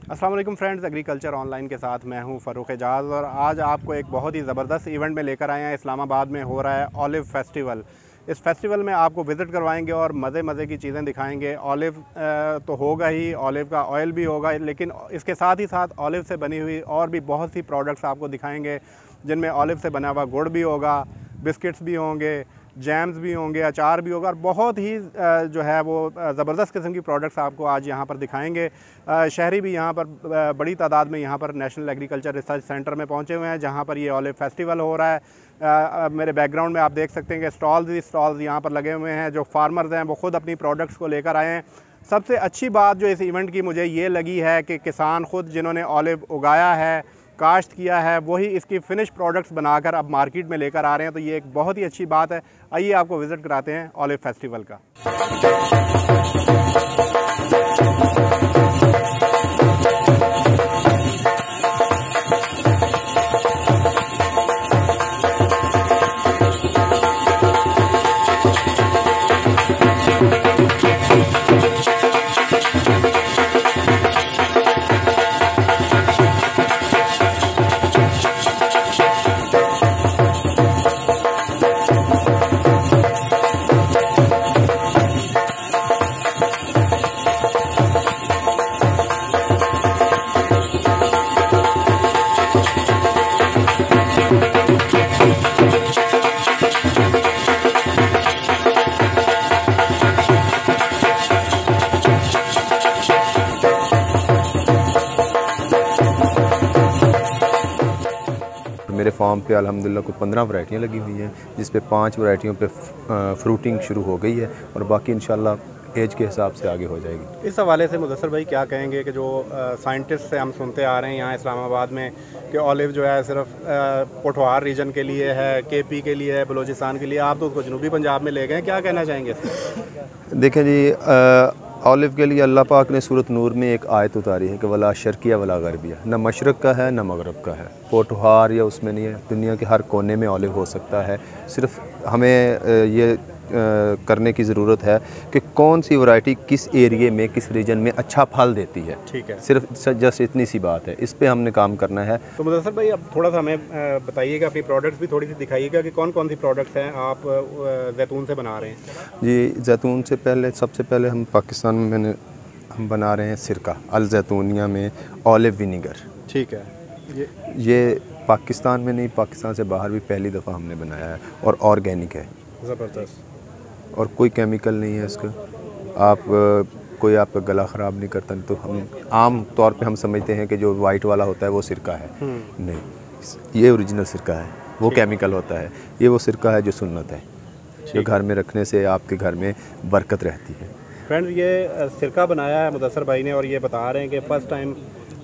अस्सलाम वालेकुम friends, agriculture online के साथ मैं हूं फ़ारूक एजाज़ और आज आपको एक बहुत ही ज़बरदस्त इवेंट में लेकर आए हैं। इस्लामाबाद में हो रहा है ऑलिव फेस्टिवल। इस फेस्टिवल में आपको विज़िट करवाएंगे और मज़े की चीज़ें दिखाएंगे। ऑलिव तो होगा ही, ऑलिव का ऑयल भी होगा, लेकिन इसके साथ ही साथ ऑलिव से बनी हुई और भी बहुत सी प्रोडक्ट्स आपको दिखाएंगे, जिनमें ऑलिव से बना हुआ गुड़ भी होगा, बिस्किट्स भी होंगे, जैम्स भी होंगे, अचार भी होगा और बहुत ही जो है वो ज़बरदस्त किस्म की प्रोडक्ट्स आपको आज यहाँ पर दिखाएंगे। शहरी भी यहाँ पर बड़ी तादाद में यहाँ पर नेशनल एग्रीकल्चर रिसर्च सेंटर में पहुँचे हुए हैं, जहाँ पर ये ऑलिव फेस्टिवल हो रहा है। मेरे बैकग्राउंड में आप देख सकते हैं कि स्टॉल्स यहाँ पर लगे हुए हैं। जो फार्मर्स हैं वो ख़ुद अपनी प्रोडक्ट्स को लेकर आए हैं। सबसे अच्छी बात जो इस इवेंट की मुझे ये लगी है कि किसान ख़ुद जिन्होंने ऑलिव उगाया है, काश्त किया है, वही इसकी फ़िनिश प्रोडक्ट्स बनाकर अब मार्केट में लेकर आ रहे हैं। तो ये एक बहुत ही अच्छी बात है। आइए आपको विज़िट कराते हैं ऑलिव फेस्टिवल का। मेरे फार्म पे अल्हम्दुलिल्लाह कुछ 15 वैरायटियाँ लगी हुई हैं, जिस पे 5 वैरायटियों पे फ्रूटिंग शुरू हो गई है और बाकी इंशाल्लाह एज के हिसाब से आगे हो जाएगी। इस हवाले से मुदस्सर भाई क्या कहेंगे कि जो साइंटिस्ट से हम सुनते आ रहे हैं यहाँ इस्लामाबाद में कि ऑलिव जो है सिर्फ पोठवार रीजन के लिए है, केपी के लिए है, बलूचिस्तान के लिए, आप तो उसको जनूबी पंजाब में ले गए, क्या कहना चाहेंगे इसमें? देखें जी, ऑलिव के लिए अल्लाह पाक ने सूरत नूर में एक आयत उतारी है कि वला शर्किया वला गरबिया, न मशरक़ का है न मगरब का है। पोठवार या उसमें नहीं है, दुनिया के हर कोने में ऑलिव हो सकता है। सिर्फ हमें ये करने की ज़रूरत है कि कौन सी वैरायटी किस एरिए में, किस रीजन में अच्छा फल देती है। ठीक है, सिर्फ जस्ट इतनी सी बात है, इस पे हमने काम करना है। तो मुदस्सर भाई अब थोड़ा सा हमें बताइएगा, अपनी प्रोडक्ट्स भी थोड़ी सी दिखाइएगा कि कौन कौन सी प्रोडक्ट्स हैं आप जैतून से बना रहे हैं। जी, जैतून से पहले सबसे पहले हम पाकिस्तान में हम बना रहे हैं सिरका अल जैतूनिया में ऑलिव विनीगर। ठीक है, ये पाकिस्तान में नहीं, पाकिस्तान से बाहर भी पहली दफ़ा हमने बनाया है और ऑर्गेनिक है, ज़बरदस्त, और कोई केमिकल नहीं है इसका। आप कोई आपका गला ख़राब नहीं करता। तो हम आम तौर पे हम समझते हैं कि जो वाइट वाला होता है वो सिरका है, नहीं, ये ओरिजिनल सिरका है, वो केमिकल होता है। ये वो सिरका है जो सुन्नत है, जो घर में रखने से आपके घर में बरकत रहती है। फ्रेंड्स, ये सिरका बनाया है मुदस्सर भाई ने और ये बता रहे हैं कि फ़र्स्ट टाइम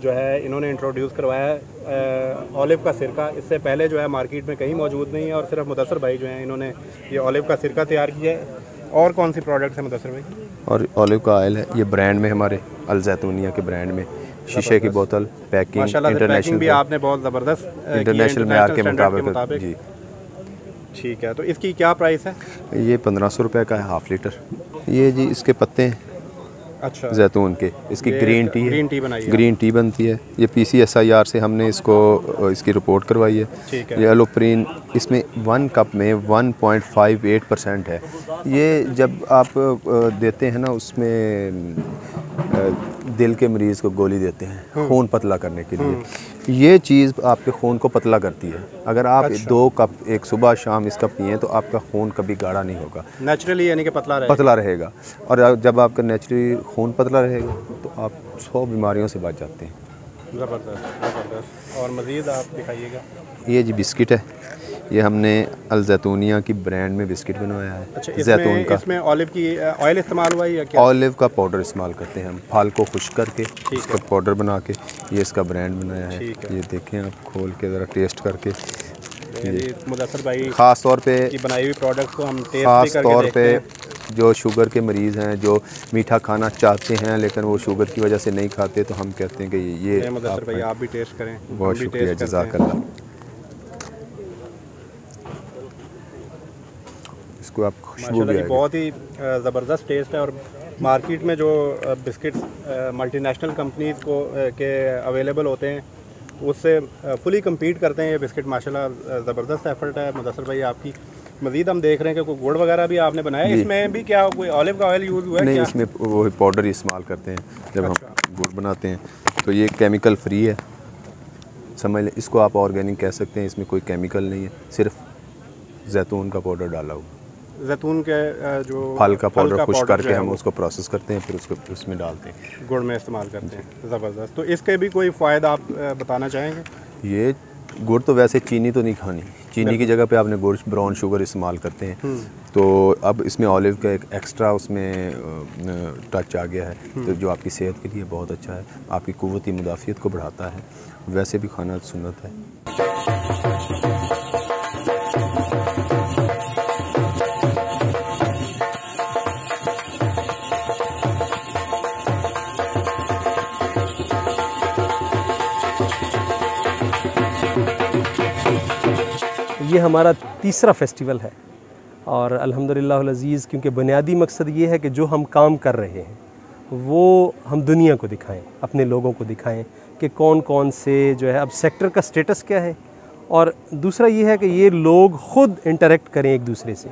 जो है इन्होंने इंट्रोड्यूस करवाया है ऑलिव का सिरका। इससे पहले जो है मार्केट में कहीं मौजूद नहीं है और सिर्फ मुदस्सर भाई जो हैं इन्होंने ये ऑलिव का सिरका तैयार किया है। और कौन सी प्रोडक्ट्स हैं मुदस्सर भाई? और ऑलिव का ऑयल है, ये ब्रांड में हमारे अल जैतूनिया के ब्रांड में शीशे की बोतल, पैकिंग इंटरनेशनल भी आपने बहुत ज़बरदस्त इंटरनेशनल मेयार के मुताबिक जी। ठीक है, तो इसकी क्या प्राइस है? ये 1500 रुपये का है, हाफ़ लीटर। ये जी इसके पत्ते हैं, अच्छा, जैतून के। इसकी ग्रीन टी है, ग्रीन टी बनती है। ये PCSIR से हमने इसकी रिपोर्ट करवाई है। ठीक है, ये एलोप्रीन इसमें 1 कप में 1.58% है। ये जब आप देते हैं ना, उसमें दिल के मरीज़ को गोली देते हैं खून पतला करने के लिए। ये चीज़ आपके खून को पतला करती है। अगर आप 2 कप एक सुबह शाम इसका पिएँ तो आपका खून कभी गाढ़ा नहीं होगा, नेचुरली, यानी कि पतला रहेगा। और जब आपका नेचुरली खून पतला रहेगा तो आप 100 बीमारियों से बच जाते हैं। ज़बरदस्त, ज़बरदस्त। और मज़ीद आप दिखाइएगा। ये जी बिस्किट है, ये हमने अल जैतूनिया की ब्रांड में बिस्किट बनवाया है। अच्छा, जैतून का। इसमें ऑलिव की ऑयल इस्तेमाल हुआ है या क्या? ऑलिव का पाउडर इस्तेमाल करते हैं हम, फल को खुश्क करके इसका पाउडर बना के ये इसका ब्रांड बनाया है। ये देखें आप खोल के ज़रा टेस्ट करके। मुदस्सर भाई ख़ास तौर पे की बनाई हुई प्रोडक्ट्स को हम ख़ास तौर पे जो शुगर के मरीज़ हैं, जो मीठा खाना चाहते हैं लेकिन वो शुगर की वजह से नहीं खाते, तो हम कहते हैं कि ये मुदस्सर भाई आप भी टेस्ट करें। बहुत शुक्रिया, जज़ाकल्लाह। इसको आप खुशबू भी आएगी। बहुत ही ज़बरदस्त टेस्ट है और मार्केट में जो बिस्किट्स मल्टीनेशनल कंपनीज को के अवेलेबल होते हैं उससे फुली कम्पीट करते हैं ये बिस्किट। माशाल्लाह ज़बरदस्त एफर्ट है मुदस्सिर भाई आपकी। मज़ीद हम देख रहे हैं कि कोई गुड़ वगैरह भी आपने बनाया, इसमें भी क्या कोई ऑलिव का ऑयल यूज़ हुआ है? नहीं, क्या? इसमें वो पाउडर इस्तेमाल करते हैं जब हम गुड़ बनाते हैं, तो ये केमिकल फ्री है, समझ लें। इसको आप ऑर्गेनिक कह सकते हैं, इसमें कोई केमिकल नहीं है, सिर्फ जैतून का पाउडर डाला हुआ। जैतून के जो फल का पाउडर खुश करके हम उसको प्रोसेस करते हैं, फिर उसको उसमें डालते हैं, गुड़ में इस्तेमाल करते हैं। ज़बरदस्त। तो इसके भी कोई फ़ायदा आप बताना चाहेंगे? ये गुड़ तो वैसे चीनी तो नहीं खानी, चीनी की जगह पे आपने गुड़ ब्राउन शुगर इस्तेमाल करते हैं, तो अब इसमें ऑलिव का एक एक्स्ट्रा उसमें टच आ गया है, तो जो आपकी सेहत के लिए बहुत अच्छा है, आपकी क़ुव्वत मुदाफ़ियत को बढ़ाता है। वैसे भी खाना सुन्नत है। ये हमारा तीसरा फेस्टिवल है और अल्हम्दुलिल्लाह अज़ीज़, क्योंकि बुनियादी मकसद ये है कि जो हम काम कर रहे हैं वो हम दुनिया को दिखाएं, अपने लोगों को दिखाएं कि कौन कौन से जो है अब सेक्टर का स्टेटस क्या है, और दूसरा ये है कि ये लोग ख़ुद इंटरेक्ट करें एक दूसरे से,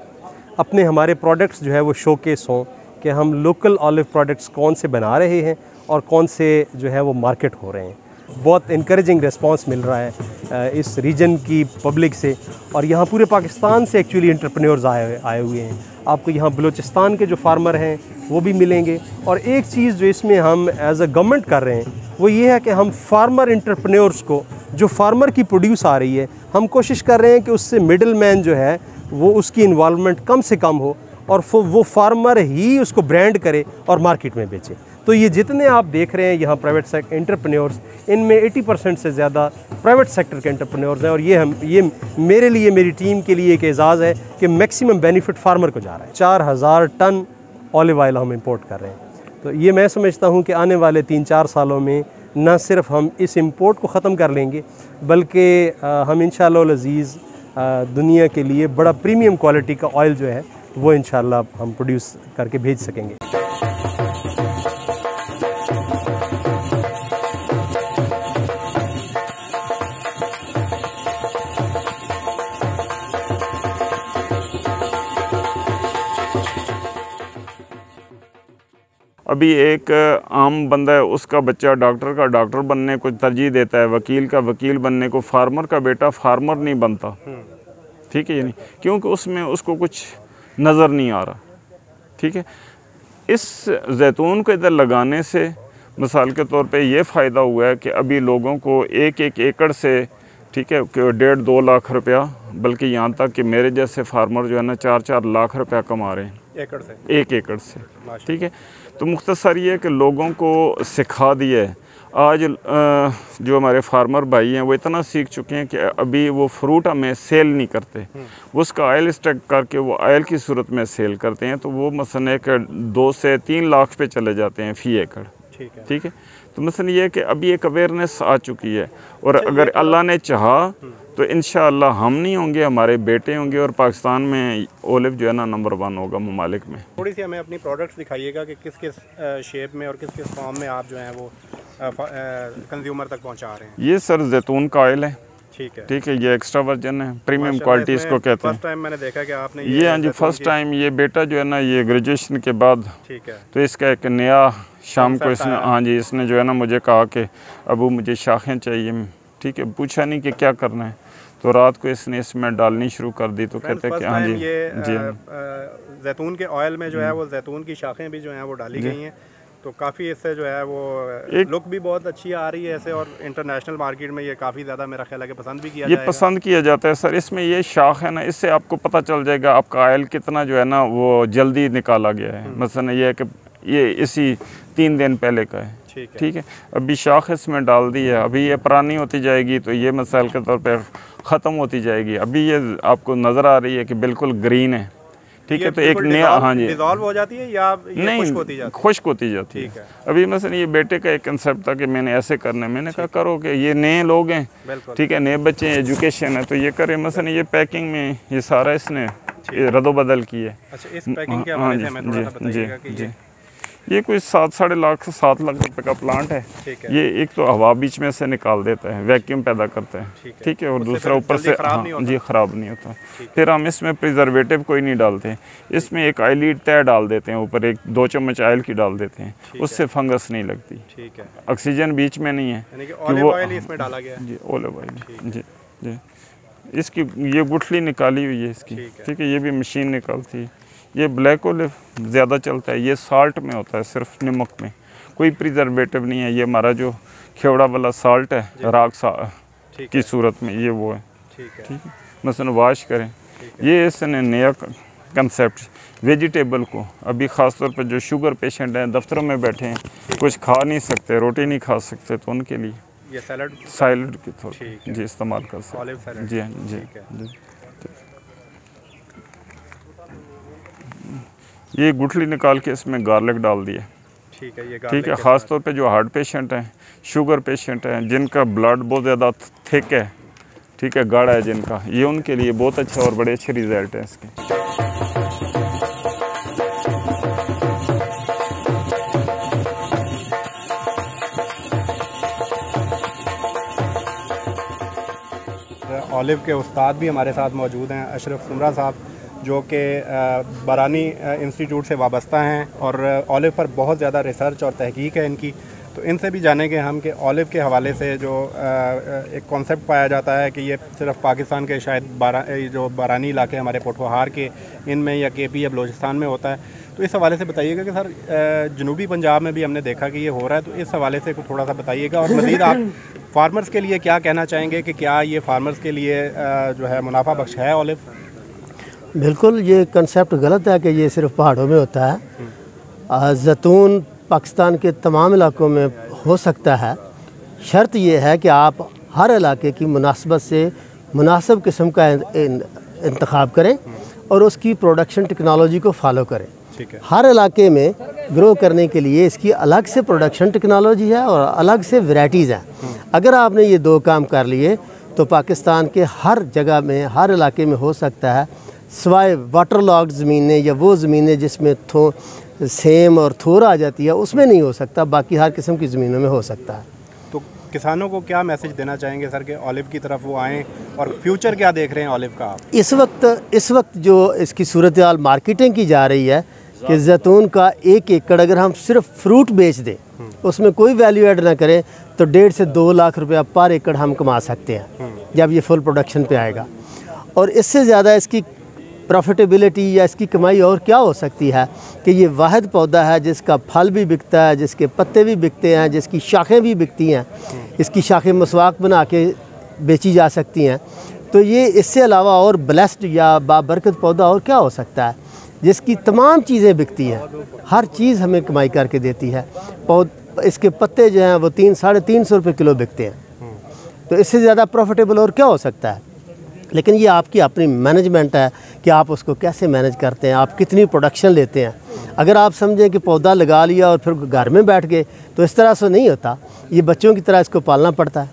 अपने हमारे प्रोडक्ट्स जो है वो शोकेस हों कि हम लोकल ऑलिव प्रोडक्ट्स कौन से बना रहे हैं और कौन से जो है वो मार्केट हो रहे हैं। बहुत इनकरेजिंग रिस्पांस मिल रहा है इस रीजन की पब्लिक से, और यहाँ पूरे पाकिस्तान से एक्चुअली एंटरप्रेन्योर्स आए हुए हैं। आपको यहाँ बलूचिस्तान के जो फार्मर हैं वो भी मिलेंगे। और एक चीज़ जो इसमें हम एज अ गवर्नमेंट कर रहे हैं वो ये है कि हम फार्मर एंटरप्रेन्योर्स को, जो फार्मर की प्रोड्यूस आ रही है, हम कोशिश कर रहे हैं कि उससे मिडल मैन जो है वो उसकी इन्वॉल्वमेंट कम से कम हो और वो फार्मर ही उसको ब्रांड करे और मार्केट में बेचे। तो ये जितने आप देख रहे हैं यहाँ प्राइवेट सेक्टर एंटरप्रेन्योर्स, इनमें 80% से ज़्यादा प्राइवेट सेक्टर के एंटरप्रेन्योर्स हैं, और ये मेरे लिए, मेरी टीम के लिए एक एजाज़ है कि मैक्सिमम बेनिफिट फार्मर को जा रहा है। 4000 टन ऑलिव ऑयल हम इंपोर्ट कर रहे हैं। तो ये मैं समझता हूँ कि आने वाले 3-4 सालों में न सिर्फ हम इस इंपोर्ट को ख़त्म कर लेंगे, बल्कि हम इंशाअल्लाह अज़ीज़ दुनिया के लिए बड़ा प्रीमियम क्वालिटी का ऑयल जो है वो इंशाअल्लाह हम प्रोड्यूस करके भेज सकेंगे। अभी एक आम बंदा है, उसका बच्चा डॉक्टर का डॉक्टर बनने को तरजीह देता है, वकील का वकील बनने को, फार्मर का बेटा फार्मर नहीं बनता, ठीक है, ये नहीं, क्योंकि उसमें उसको कुछ नज़र नहीं आ रहा, ठीक है। इस जैतून को इधर लगाने से मिसाल के तौर पे ये फ़ायदा हुआ है कि अभी लोगों को एक एकड़ से, ठीक है, 1.5-2 लाख रुपया, बल्कि यहाँ तक कि मेरे जैसे फार्मर जो है ना 4-4 लाख रुपया कमा रहे हैं एकड़ से, 1 एकड़ से, ठीक है। तो मुख्तसर ये कि लोगों को सिखा दिया है। आज जो हमारे फार्मर भाई हैं वो इतना सीख चुके हैं कि अभी वो फ्रूट हमें सेल नहीं करते, उसका ऑयल स्टॉक करके वो ऑयल की सूरत में सेल करते हैं, तो वो मसलन एक 2 से 3 लाख पे चले जाते हैं फ़ी एकड़, ठीक है। तो मसलन ये है कि अभी एक अवेयरनेस आ चुकी है, और अगर अल्लाह ने चाहा तो इंशाअल्लाह हम नहीं होंगे, हमारे बेटे होंगे, और पाकिस्तान में ओलिव जो है ना नंबर 1 होगा ममालिक में। थोड़ी सी हमें अपनी प्रोडक्ट्स दिखाइएगा कि किस किस शेप में और किस किस फॉर्म में आप जो हैं वो कंज्यूमर तक पहुंचा रहे हैं। ये सर जैतून का ऑयल है, ठीक है, ठीक है, ये एक्स्ट्रा वर्जन है, प्रीमियम क्वालिटी इसको कहते हैं। फर्स्ट टाइम मैंने देखा कि आपने ये, हाँ जी, फर्स्ट टाइम। ये बेटा जो है ना ये ग्रेजुएशन के बाद, ठीक है, तो इसका एक नया शाम को इसने, हाँ जी, इसने जो है ना मुझे कहा कि अबू मुझे शाखें चाहिए, ठीक है, पूछा नहीं कि क्या करना है, तो रात को इसने इसमें डालनी शुरू कर दी। तो कहते हैं कि हाँ जी, जी, जैतून के ऑयल में जो है वो जैतून की शाखें भी जो हैं वो डाली गई हैं, तो काफ़ी इससे जो है वो लुक भी बहुत अच्छी आ रही है ऐसे, और इंटरनेशनल मार्केट में ये काफ़ी ज़्यादा मेरा ख्याल है कि पसंद भी किया जाएगा। ये पसंद किया जाता है सर। इसमें ये शाख है ना, इससे आपको पता चल जाएगा आपका ऑयल कितना जो है ना वो जल्दी निकाला गया है। मसलन ये है कि ये इसी 3 दिन पहले का है, ठीक है। अभी शाख इसमें डाल दी है, अभी ये पुरानी होती जाएगी तो ये मिसाल के तौर पर ख़त्म होती जाएगी। अभी ये आपको नज़र आ रही है कि बिल्कुल ग्रीन है, ठीक है। तो एक नया, हाँ जी, डिसॉल्व हो जाती है या ये नहीं, खुश्क होती जाती है। अभी मसलन ये बेटे का एक कंसेप्ट था कि मैंने ऐसे करना है, मैंने कहा करो, कि ये नए लोग हैं, ठीक है, नए बच्चे हैं, एजुकेशन है, तो ये करें। मसलन ये पैकिंग में ये सारा इसने रद्दो बदल की है। अच्छा, इस पैकिंग के हवाले से हमें थोड़ा सा बताइएगा कि ये कोई 7 लाख 7 लाख रुपए का प्लांट है। ये एक तो हवा बीच में से निकाल देता है, वैक्यूम पैदा करता है, ठीक है, और दूसरा ऊपर से जी ख़राब नहीं होता। फिर हम इसमें प्रिजर्वेटिव कोई नहीं डालते, इसमें एक ऑयली तय डाल देते हैं, ऊपर 1-2 चम्मच ऑयल की डाल देते हैं, उससे फंगस नहीं लगती। ठीक है, ऑक्सीजन बीच में नहीं है कि वो इसमें डाला गया जी, ऑलिव ऑयल जी जी। इसकी ये गुठली निकाली हुई है इसकी, ठीक है, ये भी मशीन निकालती है। ये ब्लैक ऑलिव ज़्यादा चलता है, ये साल्ट में होता है, सिर्फ नमक में, कोई प्रिजर्वेटिव नहीं है। ये हमारा जो खेवड़ा वाला साल्ट है राख की सूरत में, ये वो है, ठीक है, मसलन वाश करें। ये इसने नया कंसेप्ट वेजिटेबल को, अभी ख़ास तौर पर जो शुगर पेशेंट हैं, दफ्तरों में बैठे हैं, कुछ खा नहीं सकते, रोटी नहीं खा सकते, तो उनके लिए ये सैलड के तौर पर जी इस्तेमाल कर सकते हैं। जी हाँ जी जी। ये गुठली निकाल के इसमें गार्लिक डाल दिए, ठीक है, ये ठीक है, ख़ास तौर पे जो हार्ट पेशेंट हैं, शुगर पेशेंट हैं, जिनका ब्लड बहुत ज़्यादा थिक है, ठीक है, गाढ़ा है जिनका, ये उनके लिए बहुत अच्छा और बड़े अच्छे रिजल्ट हैं इसके। ऑलिव के उस्ताद भी हमारे साथ मौजूद हैं, अशरफ सुमरा साहब, जो कि बरानी इंस्टीट्यूट से वाबस्ता हैं और ऑलिव पर बहुत ज़्यादा रिसर्च और तहकीक है इनकी। तो इनसे भी जानेंगे हम कि ऑलिव के हवाले से जो एक कॉन्सेप्ट पाया जाता है कि ये सिर्फ पाकिस्तान के शायद जो बारानी इलाके हमारे पोठोहार के इनमें या केपी या बलोचिस्तान में होता है, तो इस हवाले से बताइएगा कि सर जनूबी पंजाब में भी हमने देखा कि ये हो रहा है, तो इस हवाले से थोड़ा सा बताइएगा। और मज़ीद आप फार्मर्स के लिए क्या कहना चाहेंगे कि क्या ये फार्मर्स के लिए जो है मुनाफा बख्श है ऑलिव? बिल्कुल, ये कंसेप्ट गलत है कि ये सिर्फ पहाड़ों में होता है। जैतून पाकिस्तान के तमाम इलाकों में हो सकता है, शर्त ये है कि आप हर इलाके की मुनासबत से मुनासिब किस्म का इंतखाब करें और उसकी प्रोडक्शन टेक्नोलॉजी को फॉलो करें। हर इलाके में ग्रो करने के लिए इसकी अलग से प्रोडक्शन टेक्नोलॉजी है और अलग से वैराइटीज़ हैं। अगर आपने ये 2 काम कर लिए तो पाकिस्तान के हर जगह में, हर इलाके में हो सकता है, सिवाय वाटर लॉक्ड ज़मीनें या वो ज़मीनें जिसमें सेम और थोर आ जाती है, उसमें नहीं हो सकता, बाकी हर किस्म की ज़मीनों में हो सकता है। तो किसानों को क्या मैसेज देना चाहेंगे सर कि ऑलिव की तरफ वो आएँ और फ्यूचर क्या देख रहे हैं ऑलिव का आप? इस वक्त जो इसकी सूरत हाल मार्केटिंग की जा रही है कि जैतून का 1 एकड़ अगर हम सिर्फ फ्रूट बेच दें, उसमें कोई वैल्यू ऐड ना करें, तो 1.5 से 2 लाख रुपया पर एकड़ हम कमा सकते हैं जब ये फुल प्रोडक्शन पे आएगा। और इससे ज़्यादा इसकी प्रॉफिटेबिलिटी या इसकी कमाई और क्या हो सकती है कि ये वाहिद पौधा है जिसका फल भी बिकता है, जिसके पत्ते भी बिकते हैं, जिसकी शाखें भी बिकती हैं, इसकी शाखें मसवाक बना के बेची जा सकती हैं। तो ये इससे अलावा और ब्लेस्ड या बाबरकत पौधा और क्या हो सकता है जिसकी तमाम चीज़ें बिकती हैं, हर चीज़ हमें कमाई करके देती है। इसके पत्ते जो हैं वो 300-350 रुपये किलो बिकते हैं, तो इससे ज़्यादा प्रॉफिटेबल और क्या हो सकता है। लेकिन ये आपकी अपनी मैनेजमेंट है कि आप उसको कैसे मैनेज करते हैं, आप कितनी प्रोडक्शन लेते हैं। अगर आप समझें कि पौधा लगा लिया और फिर घर में बैठ गए, तो इस तरह से नहीं होता, ये बच्चों की तरह इसको पालना पड़ता है।